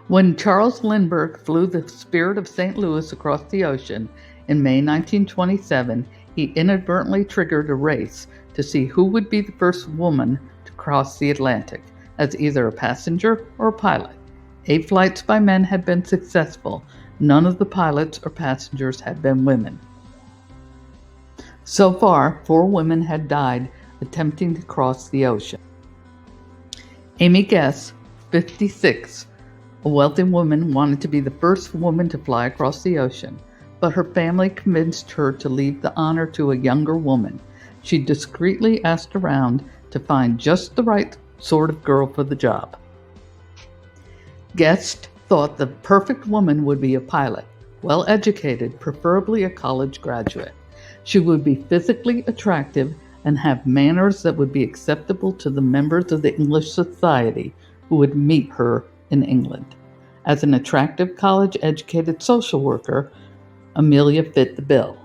When Charles Lindbergh flew the Spirit of St. Louis across the ocean in May 1927, he inadvertently triggered a race to see who would be the first woman to cross the Atlantic as either a passenger or a pilot. 8 flights by men had been successful. None of the pilots or passengers had been women. So far, 4 women had died attempting to cross the ocean. Amy Guess, 56, a wealthy woman, wanted to be the first woman to fly across the ocean, but her family convinced her to leave the honor to a younger woman. She discreetly asked around to find just the right sort of girl for the job. Guest thought the perfect woman would be a pilot, well-educated, preferably a college graduate. She would be physically attractive and have manners that would be acceptable to the members of the English society who would meet her in England. As an attractive college-educated social worker, Amelia fit the bill.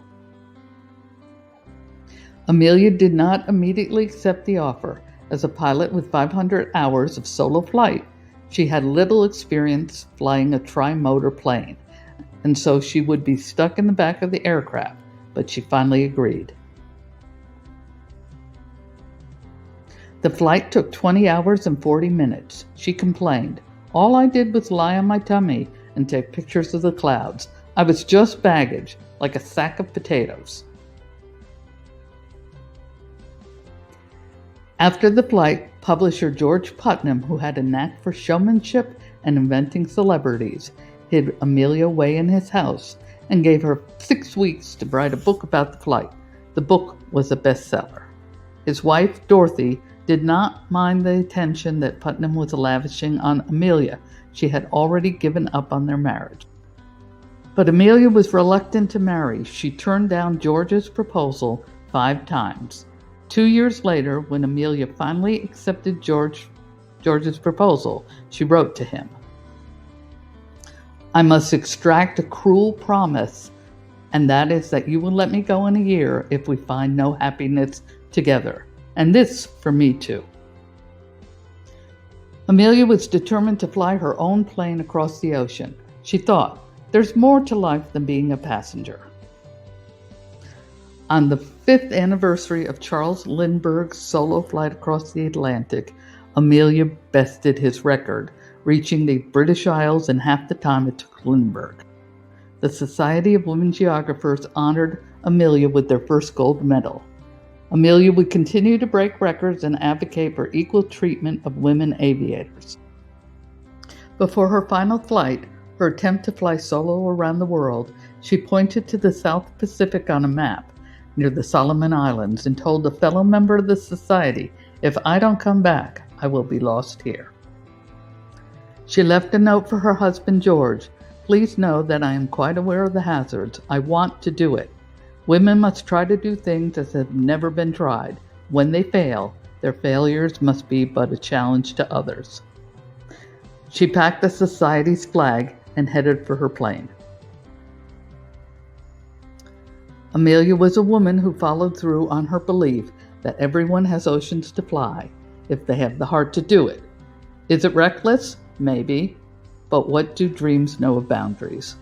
Amelia did not immediately accept the offer. As a pilot with 500 hours of solo flight, she had little experience flying a tri-motor plane, and so she would be stuck in the back of the aircraft, but she finally agreed. The flight took 20 hours and 40 minutes. She complained, "All I did was lie on my tummy and take pictures of the clouds. I was just baggage, like a sack of potatoes." After the flight, publisher George Putnam, who had a knack for showmanship and inventing celebrities, hid Amelia away in his house and gave her 6 weeks to write a book about the flight. The book was a bestseller. His wife, Dorothy, did not mind the attention that Putnam was lavishing on Amelia. She had already given up on their marriage. But Amelia was reluctant to marry. She turned down George's proposal 5 times. 2 years later, when Amelia finally accepted George's proposal, she wrote to him, "I must extract a cruel promise, and that is that you will let me go in a year if we find no happiness together. And this for me too." Amelia was determined to fly her own plane across the ocean. She thought, there's more to life than being a passenger. On the 5th anniversary of Charles Lindbergh's solo flight across the Atlantic, Amelia bested his record, reaching the British Isles in half the time it took Lindbergh. The Society of Women Geographers honored Amelia with their first gold medal. Amelia would continue to break records and advocate for equal treatment of women aviators. Before her final flight, her attempt to fly solo around the world, she pointed to the South Pacific on a map near the Solomon Islands and told a fellow member of the society, "If I don't come back, I will be lost here." She left a note for her husband, George. "Please know that I am quite aware of the hazards. I want to do it. Women must try to do things that have never been tried. When they fail, their failures must be but a challenge to others." She packed the society's flag and headed for her plane. Amelia was a woman who followed through on her belief that everyone has oceans to fly, if they have the heart to do it. Is it reckless? Maybe. But what do dreams know of boundaries?